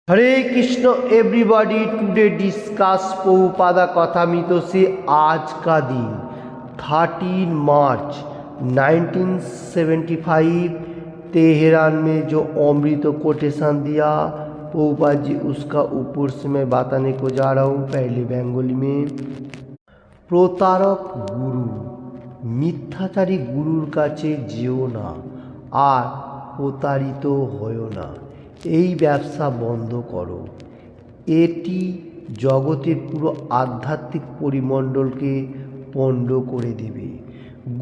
हरे Krishna everybody. Today discuss Prabhupada Kathamrit से आज का दिन 13 मार्च 1975 तेहरान में जो अमृत कोटेशन दिया प्रभुपाद जी, उसका ऊपर से मैं बताने को जा रहा हूँ। पहले बंगाली में, प्रतारक गुरु मिथ्याचारी गुरुर काछे जेओ ना আর প্রতারিত হয়ো না, এই ব্যবসা বন্ধ করো। এটি জগতের পুরো আধ্যাত্মিক পরিমণ্ডলকে পণ্ড করে দেবে।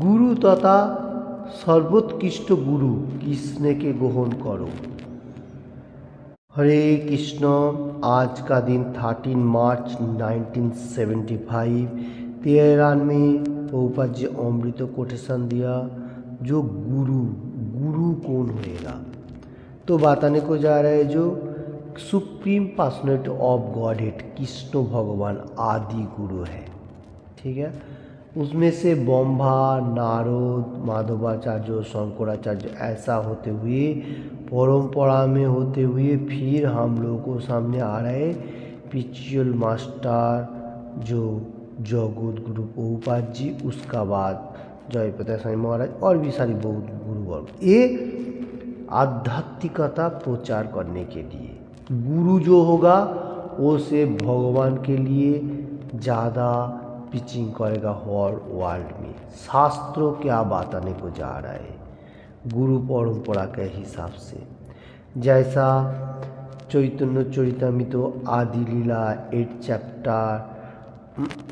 গুরু তথা সর্বোৎকৃষ্ট গুরু কৃষ্ণকে গ্রহণ করো। हरे कृष्ण। आज का दिन 13 मार्च 1975 तेहरान में प्रभुपाद जी अमृत कोटेशन दिया। जो गुरु गुरु कौन होएगा, तो बताने को जा रहा है जो supreme personality of godhead Krishna भगवान आदि गुरु है। ठीक है, उसमें से ब्रह्मा, नारद, माधवाचार्य, शंकराचार्य ऐसा होते हुए परंपरा में होते हुए फिर हम लोगों को सामने आ रहे स्पिरिचुअल मास्टर जो जगत गुरु प्रभुपाद जी, उसका बाद जय प्रताप स्वामी महाराज और भी सारी बहुत गुरुवर्ग। ये आध्यात्मिकता प्रचार करने के लिए गुरु जो होगा वो से भगवान के लिए ज़्यादा पिचिंग करेगा हर वर्ल्ड में। शास्त्रों क्या बताने को जा रहा है गुरु परंपरा के हिसाब से, जैसा चैतन्य चरितामृत आदि लीला 8 चैप्टर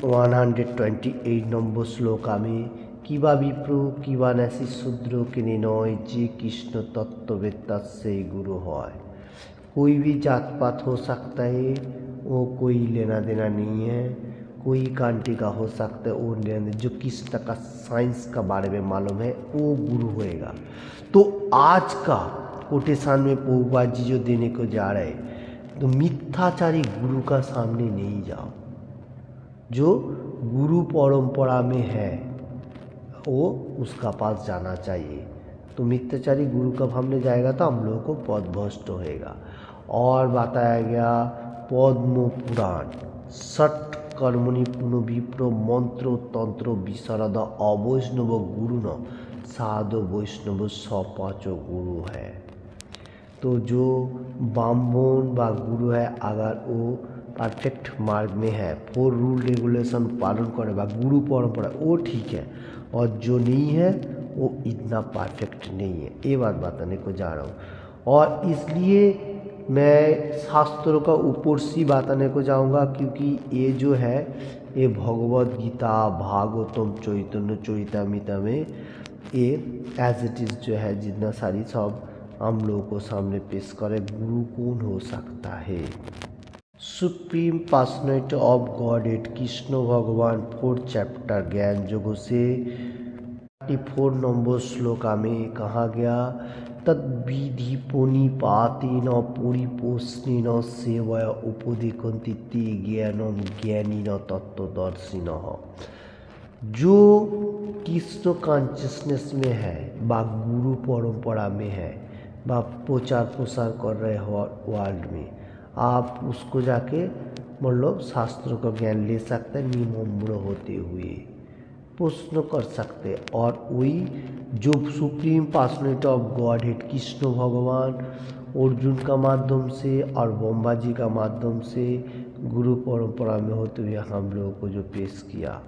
128 नंबर श्लोका में किवा विप्र किवा नैसी शूद्र के निर्णय जे कृष्ण तत्ववेत्ता से गुरु है। कोई भी जात पात हो सकता है, वो कोई लेना देना नहीं है। कोई कांटी का हो सकता है, वो लेना, जो कृष्ण का साइंस का बारे में मालूम है वो गुरु होएगा। तो आज का कोटेशन में प्रभुपाद जी जो देने को जा रहे हैं, तो मिथ्याचारी गुरु का सामने नहीं जाओ। जो गुरु परंपरा में है वो उसका पास जाना चाहिए। तो मिथ्याचारी गुरु का सामने जाएगा तो हम लोगों को पद भ्रष्ट होएगा। और बताया गया पद्म पुराण षट कर्मणि पुनः विप्र मंत्र तंत्र विशारद अवैष्णव गुरु न साधु वैष्णव सपाच गुरु है। तो जो ब्राह्मण व गुरु है, अगर वो परफेक्ट मार्ग में है, 4 रूल रेगुलेशन पालन करे व गुरु परंपरा, वो ठीक है। और जो नहीं है वो इतना परफेक्ट नहीं है। ये बात बताने को जा रहा हूँ। और इसलिए मैं शास्त्रों का ऊपर से बताने को जाऊंगा, क्योंकि ये जो है ये भगवद गीता, भागवतम, चैतन्य चरितामृत में ये एज इट इज़ जो है जितना सारी सब हम लोगों को सामने पेश करे गुरु कौन हो सकता है। Supreme personality of godhead Krishna भगवान 4 चैप्टर ज्ञान योगों से 34 नंबर श्लोका में कहा गया तद्विधि पुनिपातेन परिपोषणेन सेवया उपदिकन्ति ते ज्ञानम ज्ञानिन तत्वदर्शिनः। जो कृष्ण कॉन्शियसनेस में है व गुरु परंपरा में है व प्रचार प्रसार कर रहे वर्ल्ड में, आप उसको जाके मतलब शास्त्रों का ज्ञान ले सकते हैं निम्र होते हुए, प्रश्न कर सकते। और वही जो supreme personality of godhead Krishna भगवान अर्जुन का माध्यम से और ब्रह्मा जी का माध्यम से गुरु परंपरा में होते हुए हम लोगों को जो पेश किया,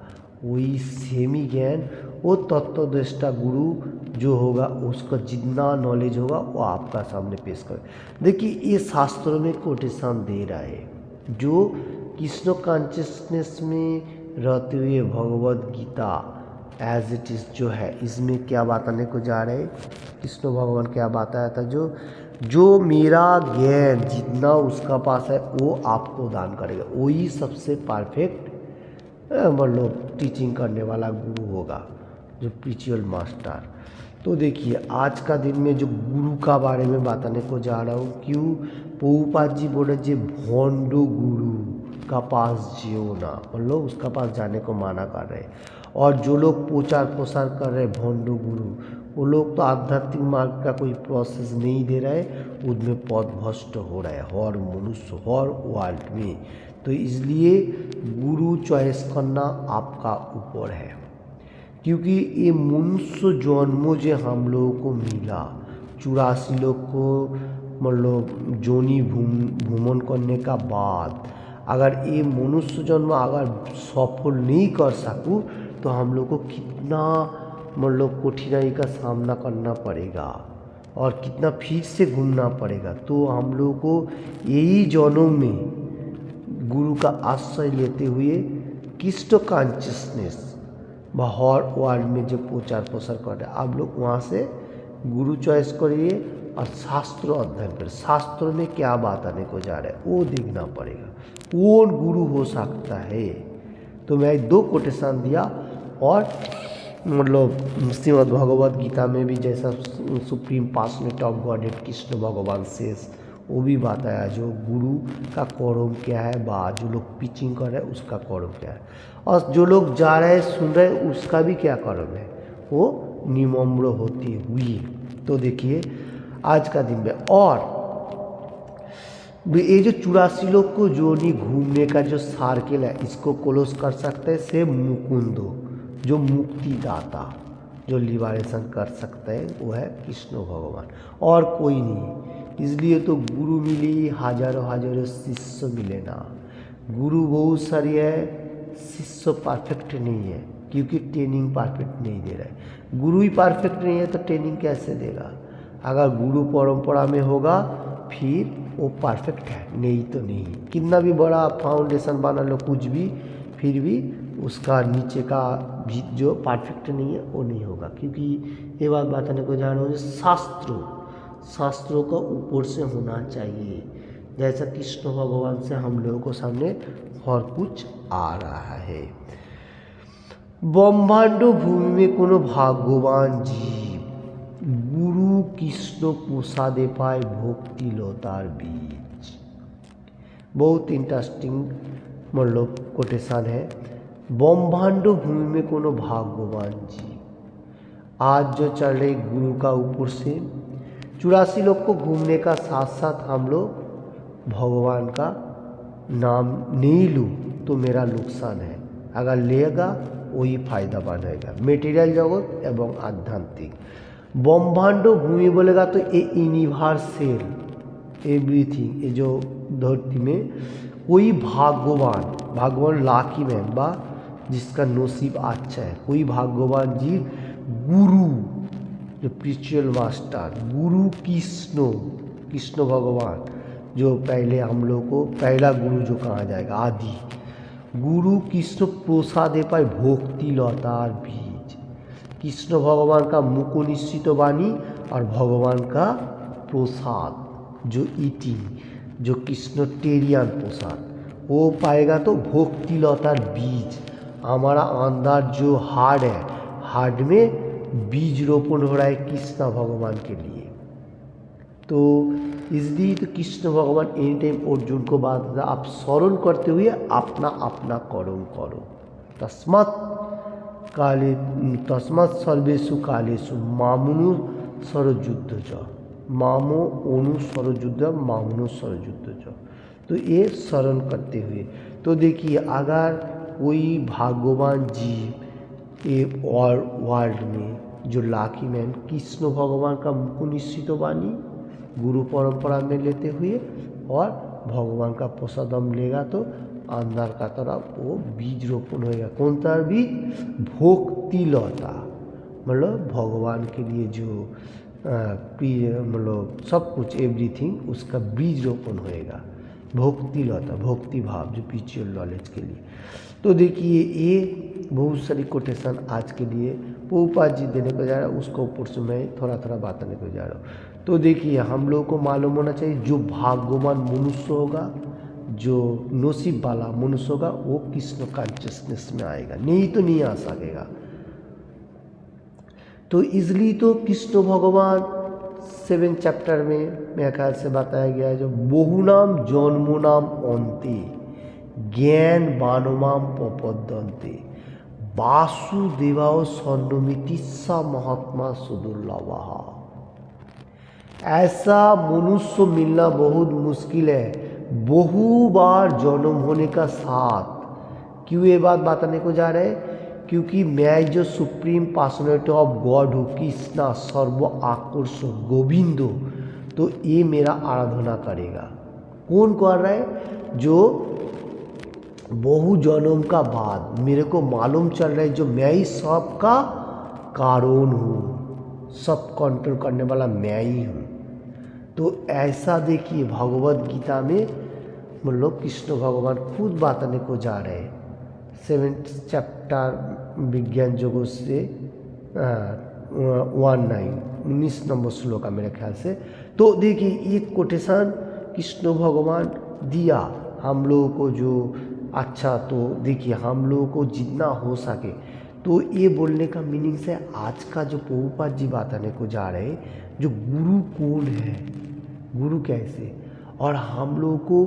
वही सेमी ज्ञान वो तत्वदृष्टा गुरु जो होगा उसका जितना नॉलेज होगा वो आपका सामने पेश करे। देखिए ये शास्त्रों में कोटेशन दे रहा है। जो कृष्ण कॉन्शियसनेस में रहते हुए Bhagavad Gita as it is जो है, इसमें क्या बताने को जा रहे हैं कृष्ण भगवान क्या बताया था, जो मेरा ज्ञान जितना उसका पास है वो आपको दान करेगा, वही सबसे परफेक्ट मतलब टीचिंग करने वाला गुरु होगा, जो स्पिरिचुअल मास्टर। तो देखिए आज का दिन में जो गुरु का बारे में बताने को जा रहा हूँ। क्यों प्रभुपाद जी बोले जो भोंड गुरु का पास जियो ना, मतलब उसका पास जाने को माना कर रहे हैं। और जो लोग प्रचार प्रसार कर रहे भोंड गुरु, वो लोग तो आध्यात्मिक मार्ग का कोई प्रोसेस नहीं दे रहा है, उसमें पथभ्रष्ट हो रहा है हर मनुष्य हर वर्ल्ड में। तो इसलिए गुरु चॉइस करना आपका ऊपर है, क्योंकि ये मनुष्य जन्म जो हम लोगों को मिला 84 लोग को मतलब जोनी भ्रमण करने का बाद अगर ये मनुष्य जन्म अगर सफल नहीं कर सकूँ तो हम लोग को कितना मतलब कठिनाई का सामना करना पड़ेगा और कितना फिर से घूमना पड़ेगा। तो हम लोग को यही जन्म में गुरु का आश्रय लेते हुए कृष्ण कॉन्शियसनेस हर वर्ल्ड में जो प्रचार प्रसार कर रहे हैं आप लोग वहाँ से गुरु चॉइस करिए और शास्त्र अध्ययन करें। शास्त्र में क्या बात आने को जा रहा है वो देखना पड़ेगा, कौन गुरु हो सकता है। तो मैं 2 कोटेशन दिया और मतलब श्रीमद् भगवद गीता में भी जैसा supreme personality of godhead Krishna भगवान शेष वो भी बताया जो गुरु का कर्म क्या है बा जो लोग पिचिंग कर रहे हैं उसका कर्म क्या है और जो लोग जा रहे हैं सुन रहे हैं उसका भी क्या कर्म है वो निम्र होती हुई। तो देखिए आज का दिन में और ये जो 84 लोग को जोनी घूमने का जो सर्किल है इसको क्लोज कर सकते हैं से मुकुंदो जो मुक्तिदाता जो लिबरेशन कर सकते हैं वो है कृष्ण भगवान और कोई नहीं। इसलिए तो गुरु मिली हजारों हजारों शिष्य मिले ना, गुरु बहुत सारी है शिष्य परफेक्ट नहीं है क्योंकि ट्रेनिंग परफेक्ट नहीं दे रहा है। गुरु ही परफेक्ट नहीं है तो ट्रेनिंग कैसे देगा। अगर गुरु परंपरा में होगा फिर वो परफेक्ट है, नहीं तो नहीं। कितना भी बड़ा फाउंडेशन बना लो कुछ भी फिर भी उसका नीचे का भी जो परफेक्ट नहीं है वो नहीं होगा। क्योंकि ये बात बताने को जा रहा हूँ शास्त्रों का ऊपर से होना चाहिए। जैसा कृष्ण भगवान से हम लोगों को सामने और कुछ आ रहा है। ब्रह्मांड भूमि में कोनो भाग्यवान जीव गुरु कृष्ण प्रसादे पाए भक्ति लतार बीज। बहुत इंटरेस्टिंग मतलब कोटेशन है। ब्रह्मांड भूमि में कोनो भाग्यवान जीव आज जो चल रहे गुरु का ऊपर से 84 लोग को घूमने का साथ साथ हम लोग भगवान का नाम नहीं लूँ तो मेरा नुकसान है, अगर लेगा वही फायदा बनेगा मेटेरियल जगत एवं आध्यात्मिक। ब्रह्मांड भूमि बोलेगा तो ये यूनिवर्सल एवरीथिंग, ये जो धरती में कोई भाग्यवान लाकी मैन बा जिसका नसीब अच्छा है, कोई भाग्यवान जीव गुरु जो स्पिरिचुअल मास्टर गुरु कृष्ण भगवान जो पहले हम लोग को पहला गुरु जो कहा जाएगा आदि गुरु कृष्ण प्रसादे पाए भक्ति लतार बीज। कृष्ण भगवान का मुख निश्चित वाणी और भगवान का प्रसाद जो ईटिंग जो कृष्ण टेरियन प्रसाद वो पाएगा तो भक्ति लतार बीज। हमारा अंदर जो हार्ट है हार्ट में बीज रोपण हो रहा है कृष्ण भगवान के लिए। तो इसलिए तो कृष्ण भगवान एनी टाइम अर्जुन को बात आप स्मरण करते हुए अपना अपना कर्म करो। तस्मात् सर्वेषु कालेषु मामुनु सरयुद्ध च मामो ओनु सरयुद्ध मामुनु सरयुद्ध च। तो ये शरण करते हुए तो देखिए अगर कोई भाग्यवान जीव ये वर्ल्ड में जो लाकी मैन कृष्ण भगवान का मुख निश्चित वाणी गुरु परंपरा में लेते हुए और भगवान का प्रसादम लेगा तो अंदर का तरफ वो बीज रोपण होएगा। कौन सा बीज? भक्ति लता मतलब भगवान के लिए जो मतलब सब कुछ एवरीथिंग उसका बीज रोपण होएगा। भक्ति लता भक्ति भाव जो स्पिरिचुअल नॉलेज के लिए। तो देखिए ये बहुत सारी कोटेशन आज के लिए प्रभुपाद जी देने को जा रहा है, उसको ऊपर से मैं थोड़ा थोड़ा बताने को जा रहा हूँ। तो देखिए हम लोगों को मालूम होना चाहिए जो भाग्यवान मनुष्य होगा जो नसीब वाला मनुष्य होगा वो कृष्ण कॉन्शियसनेस में आएगा, नहीं तो नहीं आ सकेगा। तो इसलिए तो कृष्ण भगवान 7 चैप्टर में मेरे ख्याल से बताया गया है जो बहुनाम जन्मोनाम अंते ज्ञान बानुमाम प्रपद्यन्ते वासुदेवाय स्वर्णमिति स महात्मा सुदुर्लभः। ऐसा मनुष्य मिलना बहुत मुश्किल है, बहु बार जन्म होने का साथ। क्यों ये बात बताने को जा रहे हैं? क्योंकि मैं जो सुप्रीम पर्सनैलिटी ऑफ गॉड हूँ, कृष्णा सर्व आकर्षक गोविंदो, तो ये मेरा आराधना करेगा। कौन कर रहा है? जो बहु जन्म का बाद मेरे को मालूम चल रहा है जो मैं ही सब का कारण हूँ, सब कंट्रोल करने वाला मैं ही हूँ। तो ऐसा देखिए भगवत गीता में मतलब कृष्ण भगवान खुद बताने को जा रहे हैं। 7th चैप्टर विज्ञान जोगों से 19 नंबर श्लोक मेरे ख्याल से। तो देखिए एक कोटेशन कृष्ण भगवान दिया हम लोगों को जो अच्छा। तो देखिए हम लोगों को जितना हो सके, तो ये बोलने का मीनिंग से आज का जो प्रभुपाद जी बताने को जा रहे हैं, जो गुरु कौन है, गुरु कैसे, और हम लोगों को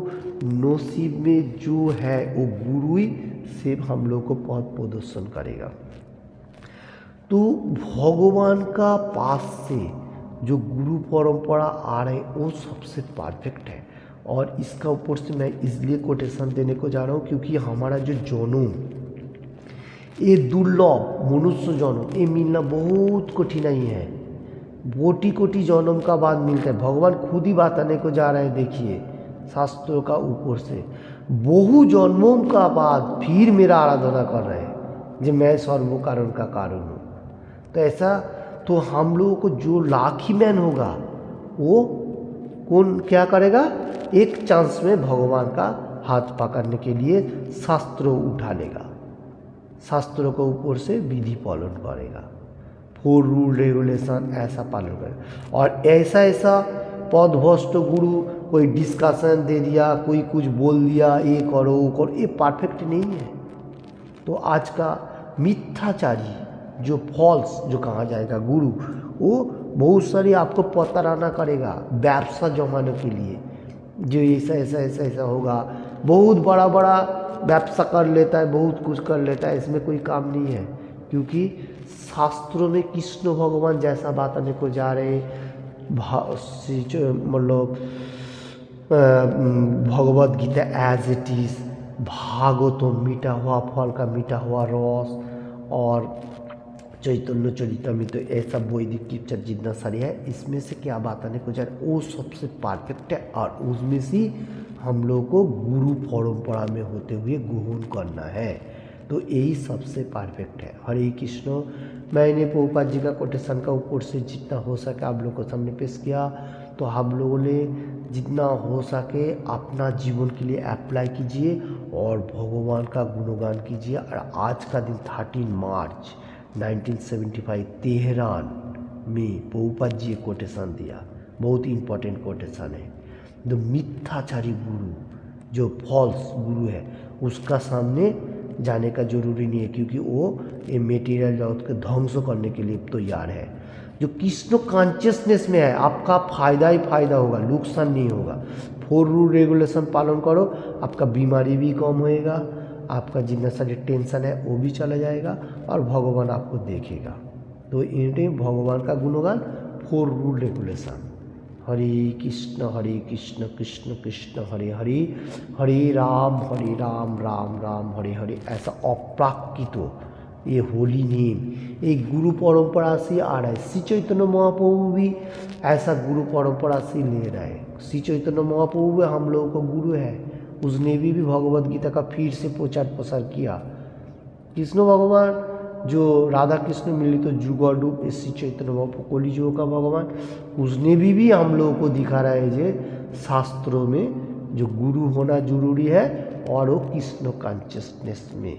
नसीब में जो है वो गुरु ही सिर्फ हम लोग को पथ प्रदर्शन करेगा। तो भगवान का पास से जो गुरु परंपरा आ रहे वो सबसे परफेक्ट है। और इसका ऊपर से मैं इसलिए कोटेशन देने को जा रहा हूँ क्योंकि हमारा जो जन्म ये दुर्लभ मनुष्य जन्म ये मिलना बहुत कठिनाई है। कोटि कोटि जन्म का बाद मिलता है। भगवान खुद ही बताने को जा रहे हैं, देखिए शास्त्रों का ऊपर से बहु जन्मों का बाद फिर मेरा आराधना कर रहे हैं जो मैं सर्व कारण का कारण हूँ। तो ऐसा तो हम लोगों को जो लाखी मैन होगा वो कौन क्या करेगा? एक चांस में भगवान का हाथ पकड़ने के लिए शास्त्रों उठा लेगा, शास्त्रों के ऊपर से विधि पालन करेगा, 4 रूल रेगुलेशन ऐसा पालन करेगा। और ऐसा ऐसा पदभ्रष्ट गुरु कोई डिस्कशन दे दिया, कोई कुछ बोल दिया, ये करो वो करो, ये परफेक्ट नहीं है। तो आज का मिथ्याचारी जो फॉल्स जो कहा जाएगा गुरु, वो बहुत सारी आपको पतराना करेगा व्यवसा जमाने के लिए, जो ऐसा ऐसा ऐसा ऐसा होगा। बहुत बड़ा बड़ा व्यवसा कर लेता है, बहुत कुछ कर लेता है, इसमें कोई काम नहीं है। क्योंकि शास्त्रों में कृष्ण भगवान जैसा बात आने को जा रहे मतलब Bhagavad Gita as it is, Bhagavatam मीठा हुआ फल का मीठा हुआ रस, और चैतन्य चरितमृत, तो ऐसा वैदिक कीर्तन जितना सारी है, इसमें से क्या बात आने को जा रहा है वो सबसे परफेक्ट है। और उसमें से हम लोग को गुरु परंपरा में होते हुए ग्रहण करना है, तो यही सबसे परफेक्ट है। हरे कृष्ण। मैंने प्रभुपाद जी का कोटेशन का ऊपर से जितना हो सके आप लोग को सामने पेश किया। तो हम लोगों ने जितना हो सके अपना जीवन के लिए अप्लाई कीजिए और भगवान का गुणगान कीजिए। और आज का दिन 13 मार्च 1975 तेहरान में प्रभुपाद जी कोटेशन दिया, बहुत इम्पोर्टेंट कोटेशन है। जो मिथ्याचारी गुरु जो फॉल्स गुरु है उसका सामने जाने का जरूरी नहीं है, क्योंकि वो ये मेटीरियल जगत को ध्वंस करने के लिए तैयार है। जो कृष्ण कॉन्शियसनेस में है आपका फायदा ही फायदा होगा, नुकसान नहीं होगा। 4 रूल रेगुलेशन पालन करो, आपका बीमारी भी कम होएगा, आपका जितना सारी टेंशन है वो भी चला जाएगा और भगवान आपको देखेगा। तो इन भगवान का गुणगान 4 रूल रेगुलेशन। हरे कृष्ण कृष्ण कृष्ण हरे हरे, हरे राम राम राम हरे हरे। ऐसा अप्राकृत ये होली नेम एक गुरु परंपरा से आ रहा है। श्री चैतन्य महाप्रभु भी ऐसा गुरु परंपरा से ले रहा है। श्री चैतन्य महाप्रभु भी हम लोगों को गुरु है, उसने भी भगवत गीता का फिर से प्रचार प्रसार किया। कृष्ण भगवान जो राधा कृष्ण मिलित तो जुगल रूप श्री चैतन्य महाप्रभु कलियुग का भगवान, उसने भी हम लोगों को दिखा रहा है जो शास्त्रों में जो गुरु होना जरूरी है, और वो कृष्ण कॉन्शियसनेस में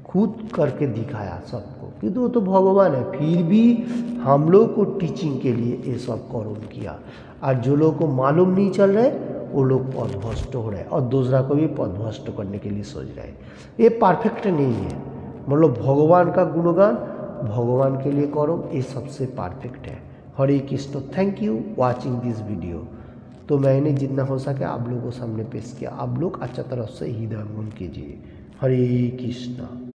खुद करके दिखाया सबको। क्योंकि वो तो भगवान है, फिर भी हम लोग को टीचिंग के लिए ये सब करुण किया। और जो लोग को मालूम नहीं चल रहा है वो लोग पदभ्रष्ट हो रहे हैं और दूसरा को भी पदभ्रष्ट करने के लिए सोच रहे हैं। ये परफेक्ट नहीं है। मतलब भगवान का गुणगान भगवान के लिए करो, ये सबसे परफेक्ट है। Hare Krishna. Thank you watching this video. तो मैंने जितना हो सके आप लोगों को सामने पेश किया। आप लोग अच्छा तरह से हृदयंगम कीजिए। हरे कृष्ण।